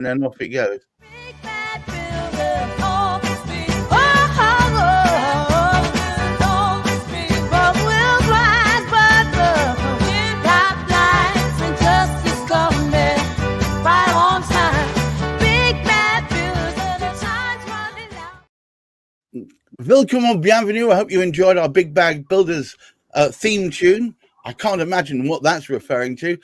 And then off it goes. Welcome and bienvenue. I hope you enjoyed our Big Bag Builders theme tune. I can't imagine what that's referring to.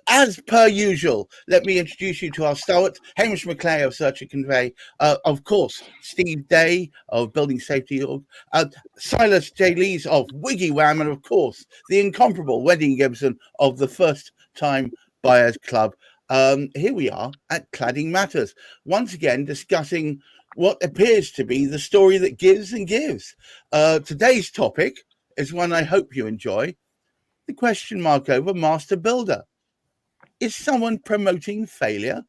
As per usual, let me introduce you to our stalwart, Hamish McLay of Search and Convey, of course, Steve Day of Building Safety Org, Silas J. Lees of Wiggy Wham, and of course, the incomparable Wendy Gibson of the First Time Buyers Club. Here we are at Cladding Matters, once again discussing what appears to be the story that gives and gives. Today's topic is one I hope you enjoy. The question mark over master builder. Is someone promoting failure?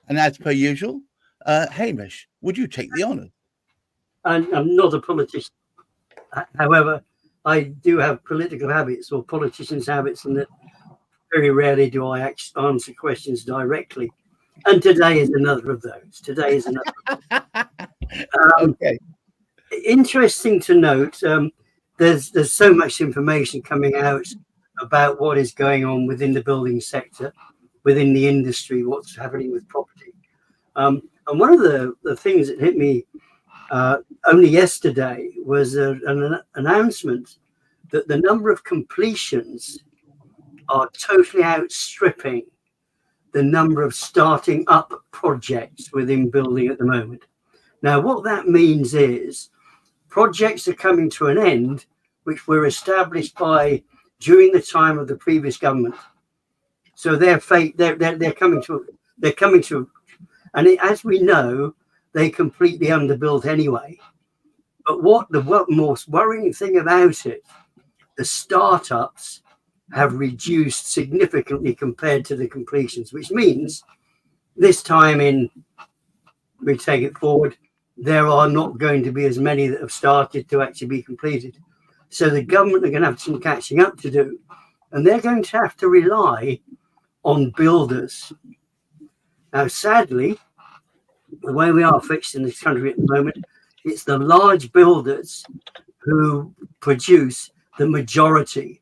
And as per usual, Hamish, would you take the honour? I'm not a politician. However, I do have political habits or politicians' habits, and that very rarely do I answer questions directly. And today is another of those. Today is another. Okay. Interesting to note, there's so much information coming out about what is going on within the building sector, within the industry, what's happening with property. And one of the things that hit me only yesterday was an announcement that the number of completions are totally outstripping the number of starting up projects within building at the moment. Now, what that means is projects are coming to an end, which were established during the time of the previous government. So they're coming to, and as we know, they completely underbuilt anyway. But what most worrying thing about it, the startups have reduced significantly compared to the completions, which means this time we take it forward, there are not going to be as many that have started to actually be completed. So the government are going to have some catching up to do, and they're going to have to rely on builders. Now, sadly, the way we are fixed in this country at the moment, it's the large builders who produce the majority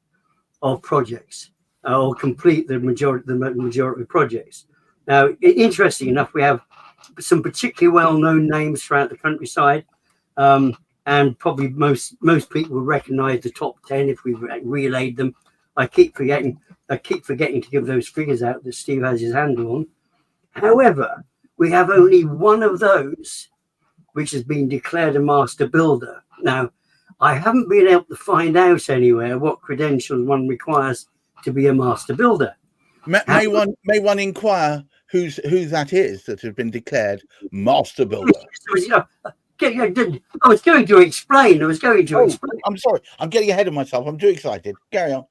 of projects or complete the majority of projects. Now, interesting enough, we have some particularly well-known names throughout the countryside. And probably most people will recognise the top 10 if we relayed them. I keep forgetting to give those figures out that Steve has his handle on. However, we have only one of those which has been declared a master builder. Now, I haven't been able to find out anywhere what credentials one requires to be a master builder. May one inquire who that is that has been declared master builder? I was going to explain. I'm sorry. I'm getting ahead of myself. I'm too excited. Carry on.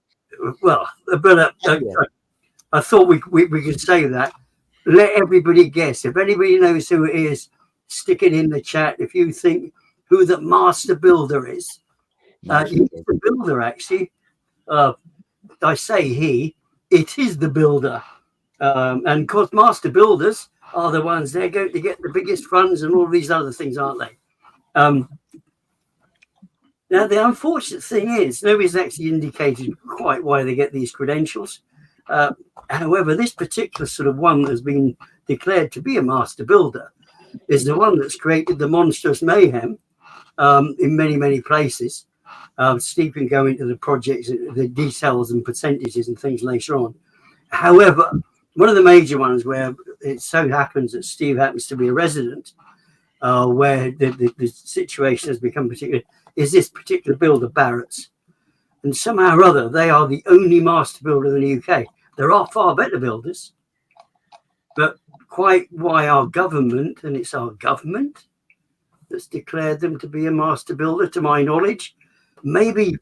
Well, but I thought we could say that. Let everybody guess. If anybody knows who it is, stick it in the chat. If you think who the master builder is, he's the builder, actually. I say he. It is the builder. And of course, master builders are the ones they're going to get the biggest funds and all these other things, aren't they? Now, the unfortunate thing is nobody's actually indicated quite why they get these credentials. However, this particular sort of one that's been declared to be a master builder is the one that's created the monstrous mayhem in many, many places. Steve can go into the projects, the details and percentages and things later on. However, one of the major ones where it so happens that Steve happens to be a resident, where the situation has become particular, is this particular builder, Barrett's. And somehow or other, they are the only master builder in the UK. There are far better builders, but quite why our government, and it's our government that's declared them to be a master builder, to my knowledge. Maybe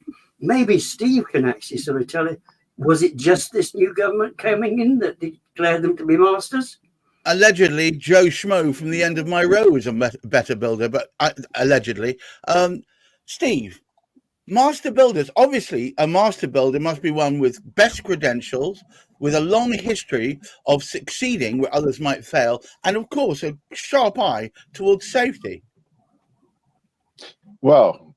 Steve can actually sort of tell it. Was it just this new government coming in that declared them to be masters? Allegedly, Joe Schmo from the end of my row is a better builder, but allegedly. Steve, master builders, obviously a master builder must be one with best credentials, with a long history of succeeding where others might fail, and of course a sharp eye towards safety. Well,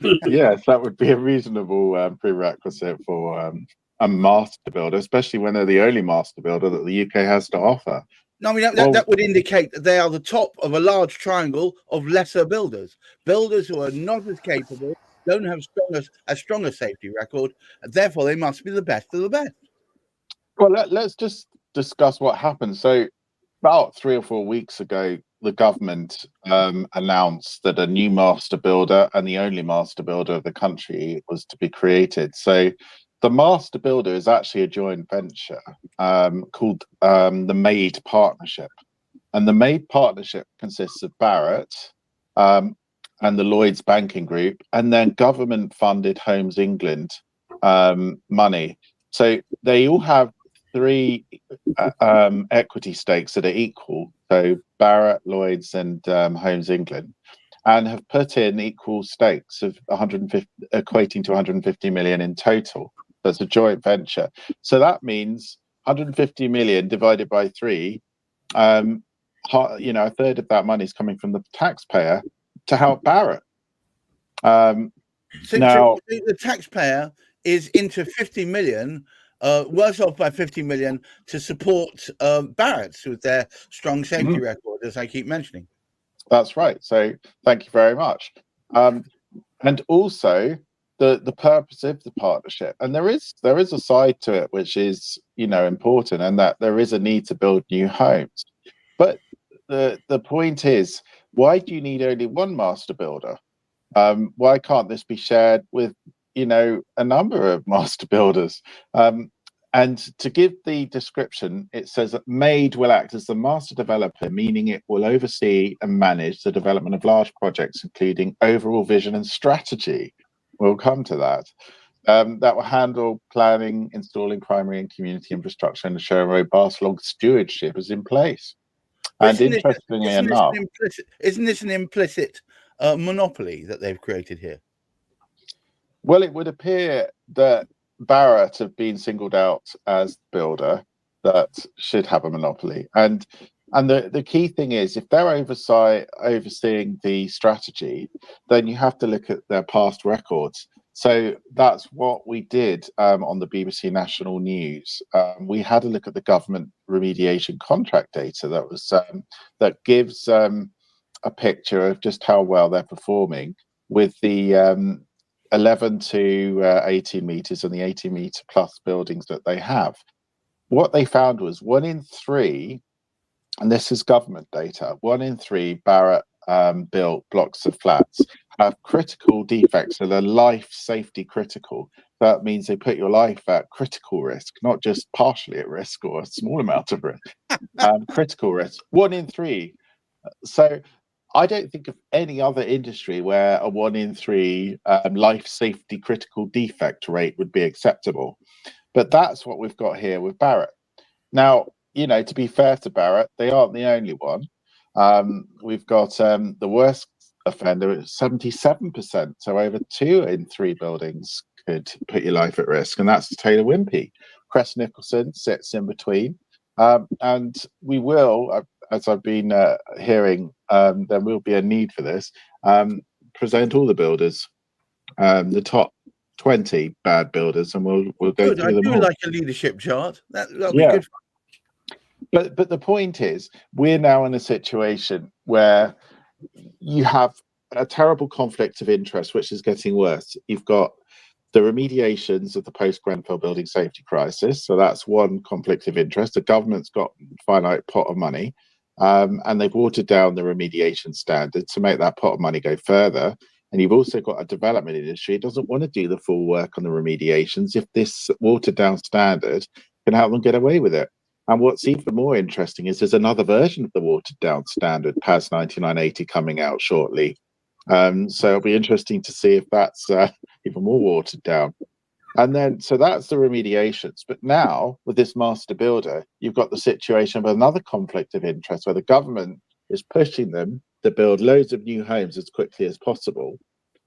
yes, that would be a reasonable prerequisite for a master builder, especially when they're the only master builder that the UK has to offer. No, I mean, that would indicate that they are the top of a large triangle of lesser builders who are not as capable, don't have a stronger safety record, and therefore they must be the best of the best. Well, let's just discuss what happened. So about 3 or 4 weeks ago, the government announced that a new master builder and the only master builder of the country was to be created. So the master builder is actually a joint venture called the Maid Partnership. And the Maid Partnership consists of Barratt and the Lloyds Banking Group, and then government-funded Homes England money. So they all have 3 equity stakes that are equal. So Barratt, Lloyds, and Homes England, and have put in equal stakes of 150, equating to 150 million in total. That's a joint venture. So that means 150 million divided by 3. You know, a third of that money is coming from the taxpayer to help Barratt. So Now, the taxpayer is into 50 million, worse off by 50 million to support Barratt's with their strong safety record, as I keep mentioning. That's right. So thank you very much. And also the purpose of the partnership, and there is a side to it which is, you know, important, and that there is a need to build new homes. But the point is, why do you need only one master builder? Why can't this be shared with, you know, a number of master builders? And to give the description, it says that MAID will act as the master developer, meaning it will oversee and manage the development of large projects, including overall vision and strategy. We'll come to that. That will handle planning, installing primary and community infrastructure, and ensure robust log stewardship is in place. And interestingly enough, isn't this an implicit monopoly that they've created here? Well, it would appear that Barratt have been singled out as the builder that should have a monopoly. And the key thing is, if they're overseeing the strategy, then you have to look at their past records. So that's what we did on the BBC National News. We had a look at the government remediation contract data that was that gives a picture of just how well they're performing with the 11 to 18 meters and the 18 meter plus buildings that they have. What they found was 1 in 3, and this is government data, 1 in 3 Barratt built blocks of flats have critical defects, so they're life safety critical. That means they put your life at critical risk, not just partially at risk or a small amount of risk. Critical risk, 1 in 3. So I don't think of any other industry where a 1 in 3 life safety critical defect rate would be acceptable. But that's what we've got here with Barratt. Now, you know, to be fair to Barratt, they aren't the only one. We've got the worst offender at 77%. So over 2 in 3 buildings could put your life at risk. And that's Taylor Wimpey. Crest Nicholson sits in between. And we will, as I've been hearing, there will be a need for this, present all the builders, the top 20 bad builders, and we'll go through them all. I do like a leadership chart. That'll be good. But the point is, we're now in a situation where you have a terrible conflict of interest, which is getting worse. You've got the remediations of the post-Grenfell building safety crisis. So that's one conflict of interest. The government's got a finite pot of money, and they've watered down the remediation standard to make that pot of money go further. And you've also got a development industry that doesn't want to do the full work on the remediations if this watered down standard can help them get away with it. And what's even more interesting is there's another version of the watered down standard, PAS 9980, coming out shortly. So it'll be interesting to see if that's even more watered down. And then, so that's the remediations. But now, with this master builder, you've got the situation of another conflict of interest where the government is pushing them to build loads of new homes as quickly as possible.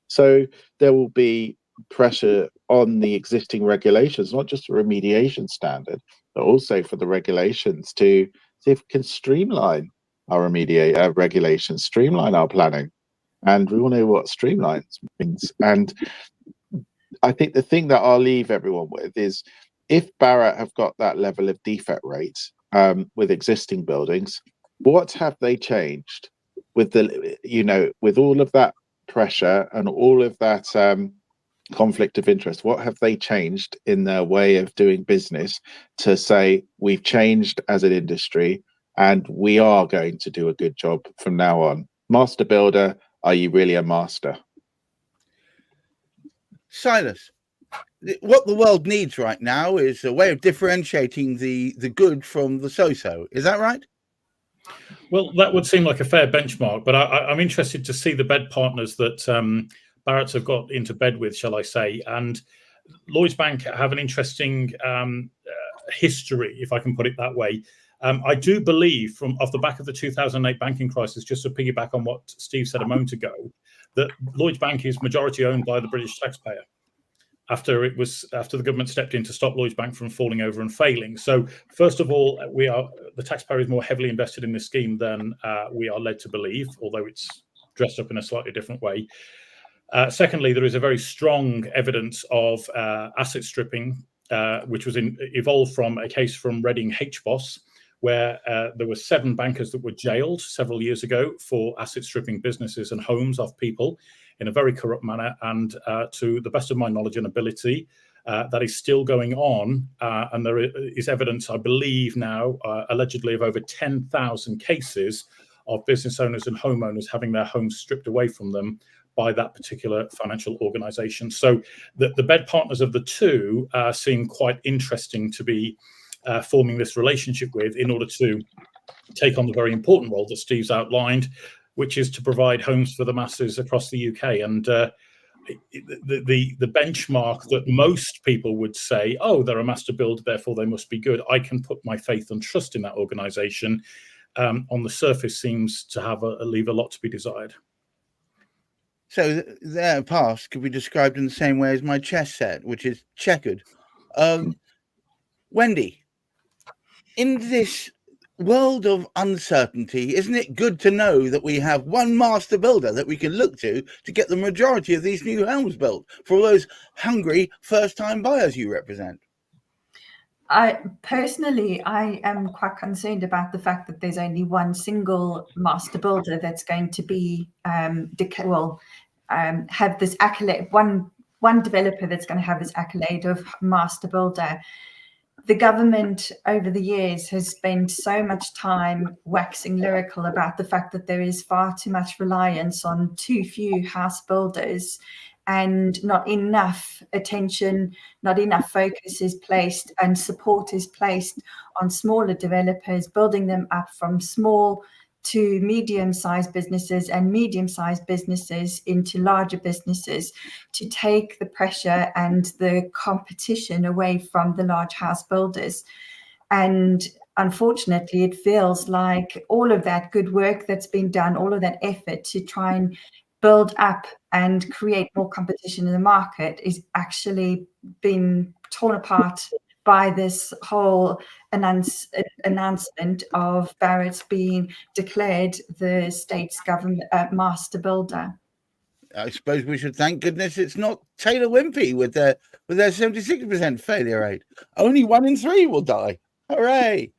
So there will be pressure on the existing regulations, not just a remediation standard, but also for the regulations to see if we can streamline our regulations, streamline our planning. And we all know what streamline means. And I think the thing that I'll leave everyone with is, if Barratt have got that level of defect rate with existing buildings, what have they changed with the, with all of that pressure and all of that conflict of interest? What have they changed in their way of doing business to say, we've changed as an industry and we are going to do a good job from now on? Master builder, are you really a master? Silas, what the world needs right now is a way of differentiating the good from the so-so. Is that right? Well, that would seem like a fair benchmark, but I'm interested to see the bed partners that Barratt have got into bed with, shall I say. And Lloyds Bank have an interesting history, if I can put it that way. I do believe, off the back of the 2008 banking crisis, just to piggyback on what Steve said a moment ago, that Lloyds Bank is majority owned by the British taxpayer, after the government stepped in to stop Lloyds Bank from falling over and failing. So first of all, the taxpayer is more heavily invested in this scheme than we are led to believe, although it's dressed up in a slightly different way. Secondly, there is a very strong evidence of asset stripping, which was evolved from a case from Reading HBOS, where there were 7 bankers that were jailed several years ago for asset stripping businesses and homes of people in a very corrupt manner. And to the best of my knowledge and ability, that is still going on. And there is evidence, I believe now, allegedly, of over 10,000 cases of business owners and homeowners having their homes stripped away from them by that particular financial organisation. So the bed partners of the two seem quite interesting to be forming this relationship with, in order to take on the very important role that Steve's outlined, which is to provide homes for the masses across the UK. And the benchmark that most people would say, oh, they're a master builder, therefore they must be good, I can put my faith and trust in that organisation, on the surface seems to leave a lot to be desired. So their past could be described in the same way as my chess set, which is checkered. Wendy, in this world of uncertainty, isn't it good to know that we have one master builder that we can look to get the majority of these new homes built for all those hungry first-time buyers you represent? I am quite concerned about the fact that there's only one single master builder that's going to be have this accolade, one developer that's going to have this accolade of master builder. The government over the years has spent so much time waxing lyrical about the fact that there is far too much reliance on too few house builders, and not enough attention, not enough focus is placed and support is placed on smaller developers, building them up from small to medium-sized businesses and medium-sized businesses into larger businesses, to take the pressure and the competition away from the large house builders. And unfortunately, it feels like all of that good work that's been done, all of that effort to try and build up and create more competition in the market is actually being torn apart by this whole announcement of Barratt being declared the state's government master builder. I suppose we should thank goodness it's not Taylor Wimpey with their 76% failure rate. Only 1 in 3 will die. Hooray!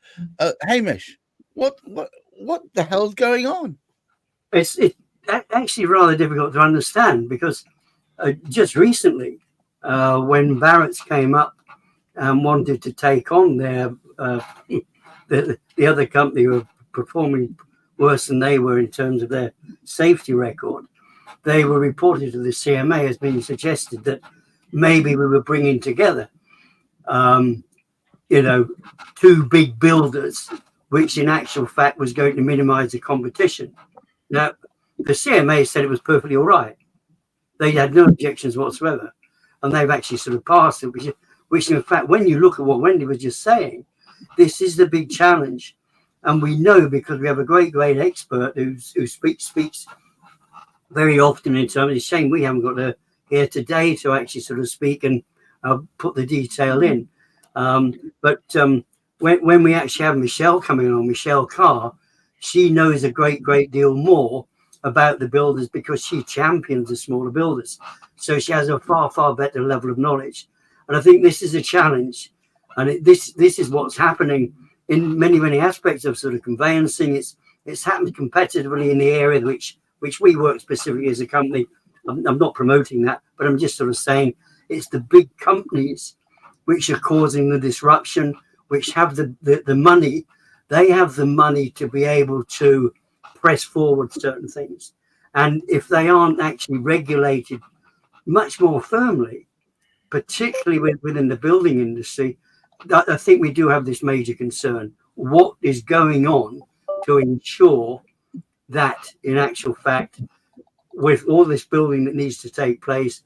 Hamish, what the hell's going on? It's actually rather difficult to understand, because just recently, when Barratt came up and wanted to take on their the other company who were performing worse than they were in terms of their safety record, they were reported to the CMA as being suggested that maybe we were bringing together, two big builders, which in actual fact was going to minimise the competition. Now, the CMA said it was perfectly all right. They had no objections whatsoever, and they've actually sort of passed it, which in fact, when you look at what Wendy was just saying, this is the big challenge. And we know, because we have a great expert who speaks very often in terms of, it's a shame we haven't got here today to actually sort of speak and put the detail in. But when we actually have Michelle coming on, Michelle Carr, she knows a great deal more about the builders because she champions the smaller builders. So she has a far better level of knowledge. And I think this is a challenge. And this is what's happening in many aspects of sort of conveyancing. It's happened competitively in the area which we work specifically as a company. I'm not promoting that, but I'm just sort of saying it's the big companies which are causing the disruption, which have the money. They have the money to be able to press forward certain things. And if they aren't actually regulated much more firmly, particularly within the building industry, I think we do have this major concern. What is going on to ensure that, in actual fact, with all this building that needs to take place,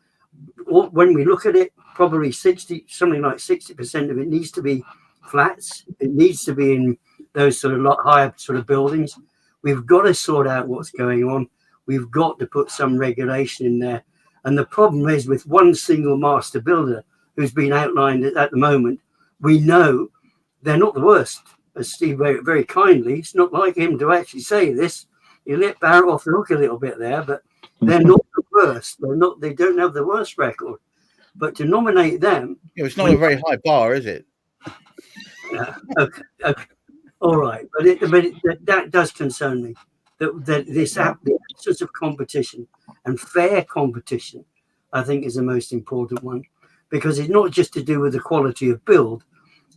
when we look at it, probably something like 60% of it needs to be flats. It needs to be in those sort of lot higher sort of buildings. We've got to sort out what's going on. We've got to put some regulation in there. And the problem is with one single master builder who's been outlined at the moment, we know they're not the worst. As Steve very, very kindly, it's not like him to actually say this. You let Barrett off the hook a little bit there, but they're not the worst. They don't have the worst record. But to nominate them, it's not a very high bar, is it? Okay. All right, but that does concern me. That this the absence of competition and fair competition, I think, is the most important one, because it's not just to do with the quality of build;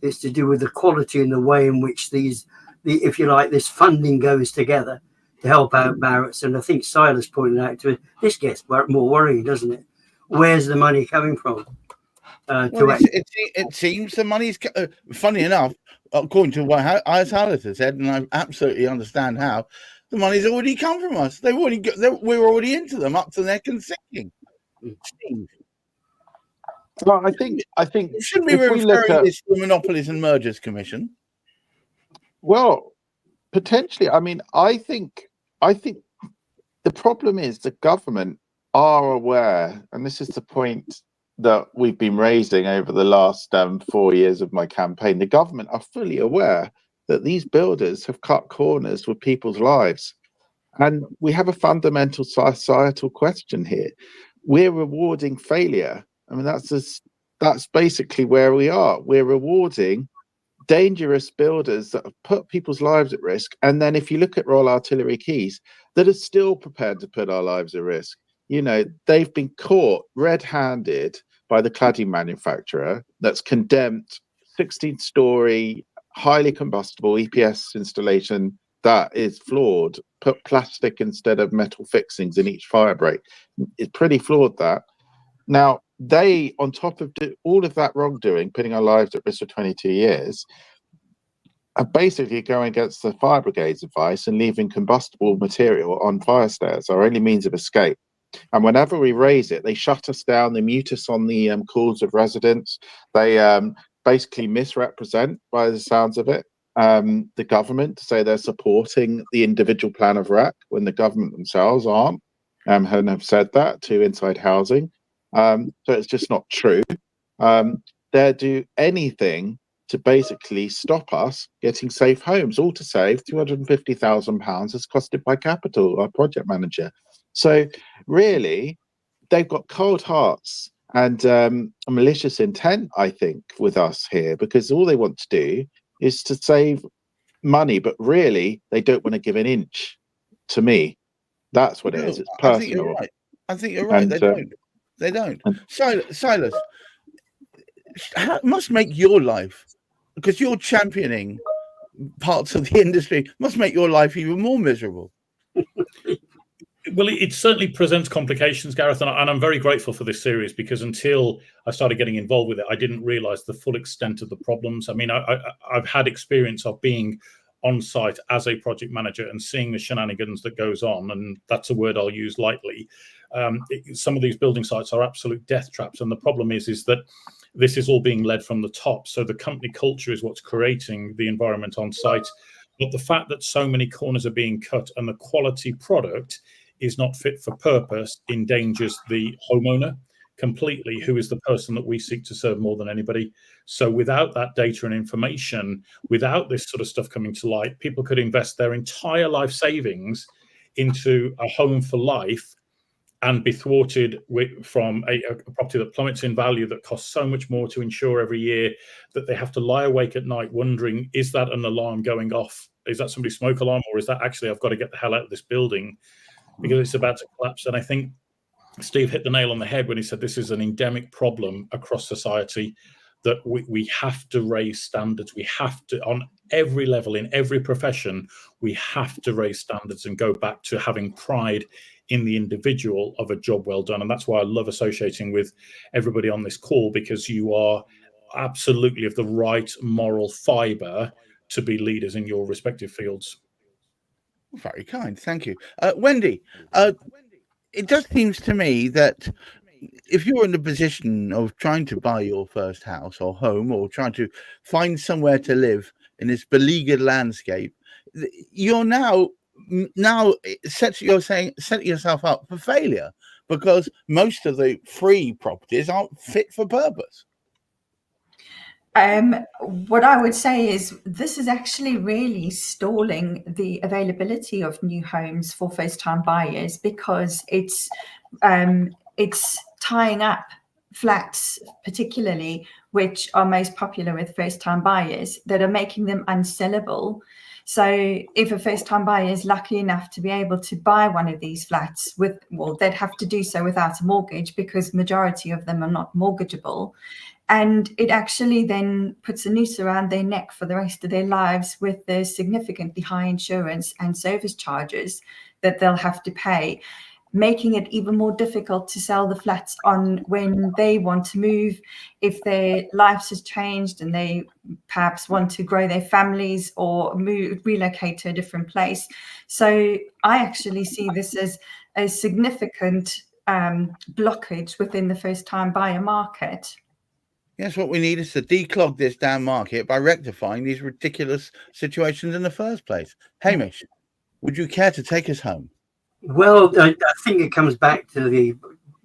it's to do with the quality and the way in which if you like, this funding goes together to help out Barrett's. And I think Silas pointed out to it, this gets more worrying, doesn't it? Where's the money coming from? It seems the money's funny enough, according to what Silas has said, and I absolutely understand how the money's already come from us. We're already into them up to their neck and sinking. Well, I think shouldn't we be referring this to the Monopolies and Mergers Commission? Well, potentially. I mean, I think the problem is the government are aware, and this is the point that we've been raising over the last 4 years of my campaign. The government are fully aware that these builders have cut corners with people's lives. And we have a fundamental societal question here. We're rewarding failure. I mean, that's basically where we are. We're rewarding dangerous builders that have put people's lives at risk. And then if you look at Royal Artillery Quays, that are still prepared to put our lives at risk. You know, they've been caught red-handed by the cladding manufacturer that's condemned 16-story, highly combustible EPS installation that is flawed, put plastic instead of metal fixings in each fire break. It's pretty flawed, that. Now, they, on top of all of that wrongdoing, putting our lives at risk for 22 years, are basically going against the fire brigade's advice and leaving combustible material on fire stairs, our only means of escape. And whenever we raise it, they shut us down, they mute us on the calls of residents. They basically misrepresent, by the sounds of it, the government to say they're supporting the individual plan of RAC when the government themselves aren't, and have said that to Inside Housing. So it's just not true. They do anything to basically stop us getting safe homes, all to save £250,000 as costed by Capital, our project manager. So really, they've got cold hearts and a malicious intent, I think, with us here, because all they want to do is to save money, but really they don't want to give an inch to me. That's what it is. It's personal. I think you're right. And, they don't. Silas, it must make your life, because you're championing parts of the industry, must make your life even more miserable. Well, it certainly presents complications, Gareth, and I'm very grateful for this series, because until I started getting involved with it, I didn't realise the full extent of the problems. I mean, I've had experience of being on site as a project manager and seeing the shenanigans that goes on, and that's a word I'll use lightly. Some of these building sites are absolute death traps, and the problem is that this is all being led from the top. So the company culture is what's creating the environment on site, but the fact that so many corners are being cut and the quality product is not fit for purpose endangers the homeowner. completely who is the person that we seek to serve more than anybody. So without that data and information, without this sort of stuff coming to light, people could invest their entire life savings into a home for life and be thwarted from a property that plummets in value, that costs so much more to insure every year, that they have to lie awake at night wondering, is that an alarm going off? Is that somebody's smoke alarm? Or is that actually, I've got to get the hell out of this building because it's about to collapse? And I think Steve hit the nail on the head when he said this is an endemic problem across society, that we have to raise standards. We have to, on every level, in every profession, we have to raise standards and go back to having pride in the individual of a job well done. And that's why I love associating with everybody on this call, because you are absolutely of the right moral fiber to be leaders in your respective fields. Very kind. Thank you. Wendy, it just seems to me that if you're in the position of trying to buy your first house or home, or trying to find somewhere to live in this beleaguered landscape, you're now setting yourself up for failure, because most of the free properties aren't fit for purpose. What I would say is this is actually really stalling the availability of new homes for first-time buyers, because it's tying up flats, particularly, which are most popular with first-time buyers, that are making them unsellable. So if a first-time buyer is lucky enough to be able to buy one of these flats they'd have to do so without a mortgage, because majority of them are not mortgageable. And it actually then puts a noose around their neck for the rest of their lives, with the significantly high insurance and service charges that they'll have to pay, making it even more difficult to sell the flats on when they want to move, if their lives has changed and they perhaps want to grow their families or relocate to a different place. So I actually see this as a significant blockage within the first-time buyer market. Yes, what we need is to declog this damn market by rectifying these ridiculous situations in the first place. Hamish, would you care to take us home? Well, I think it comes back to the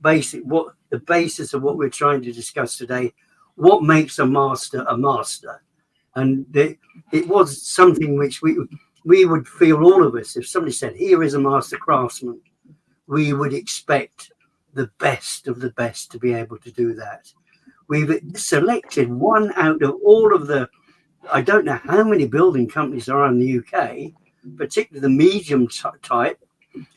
basis of what we're trying to discuss today. What makes a master a master? And it was something which we would feel, all of us, if somebody said, here is a master craftsman, we would expect the best of the best to be able to do that. We've selected one out of all of the, I don't know how many building companies there are in the UK, particularly the medium type,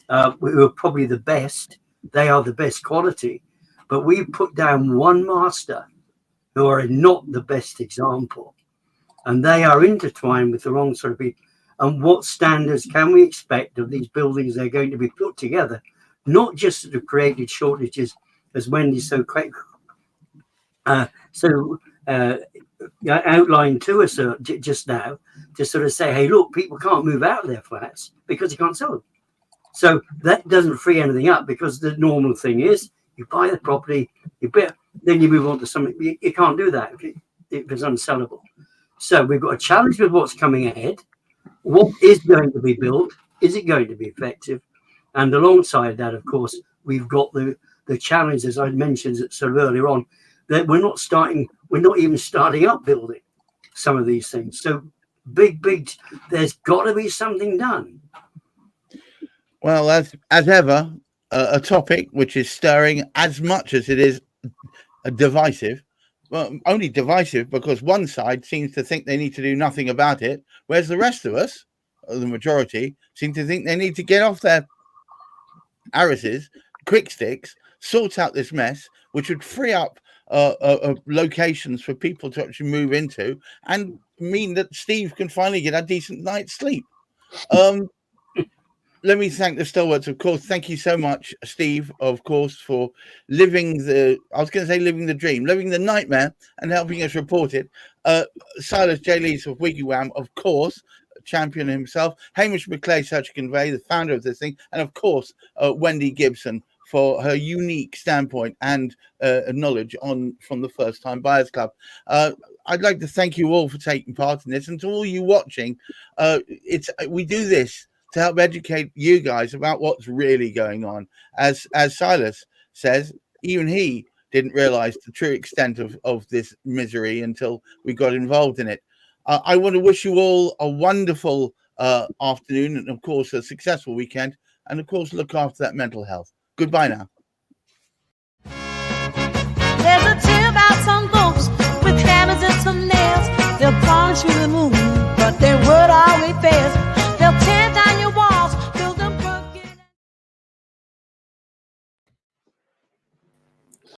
who are probably the best. They are the best quality. But we put down one master who are not the best example. And they are intertwined with the wrong sort of people. And what standards can we expect of these buildings they're going to be put together? Not just that have created shortages, as Wendy so outlined to us just now, to sort of say, hey, look, people can't move out of their flats because you can't sell them. So that doesn't free anything up, because the normal thing is you buy the property, then you move on to something. You can't do that if it's unsellable. So we've got a challenge with what's coming ahead. What is going to be built? Is it going to be effective? And alongside that, of course, we've got the challenge, as I mentioned sort of earlier on, that we're not even starting up building some of these things. So big, there's got to be something done. Well, as ever, a topic which is stirring as much as it is divisive. Well, only divisive because one side seems to think they need to do nothing about it, whereas the rest of us, or the majority, seem to think they need to get off their arses, quick sticks, sort out this mess, which would free up locations for people to actually move into, and mean that Steve can finally get a decent night's sleep. Let me thank the stalwarts, of course. Thank you so much, Steve, of course, for living the dream, living the nightmare, and helping us report it. Silas J. Lees of Wiggy Wham, of course, champion himself. Hamish McLay, Search Convey, the founder of this thing. And, of course, Wendy Gibson, for her unique standpoint and knowledge from the First Time Buyers Club. I'd like to thank you all for taking part in this, and to all you watching. We do this to help educate you guys about what's really going on. As Silas says, even he didn't realize the true extent of this misery until we got involved in it. I want to wish you all a wonderful afternoon, and of course a successful weekend, and of course look after that mental health. Goodbye now. There's a tale about some folks with hammers and some nails. They'll polish you the moon, but their word always fails.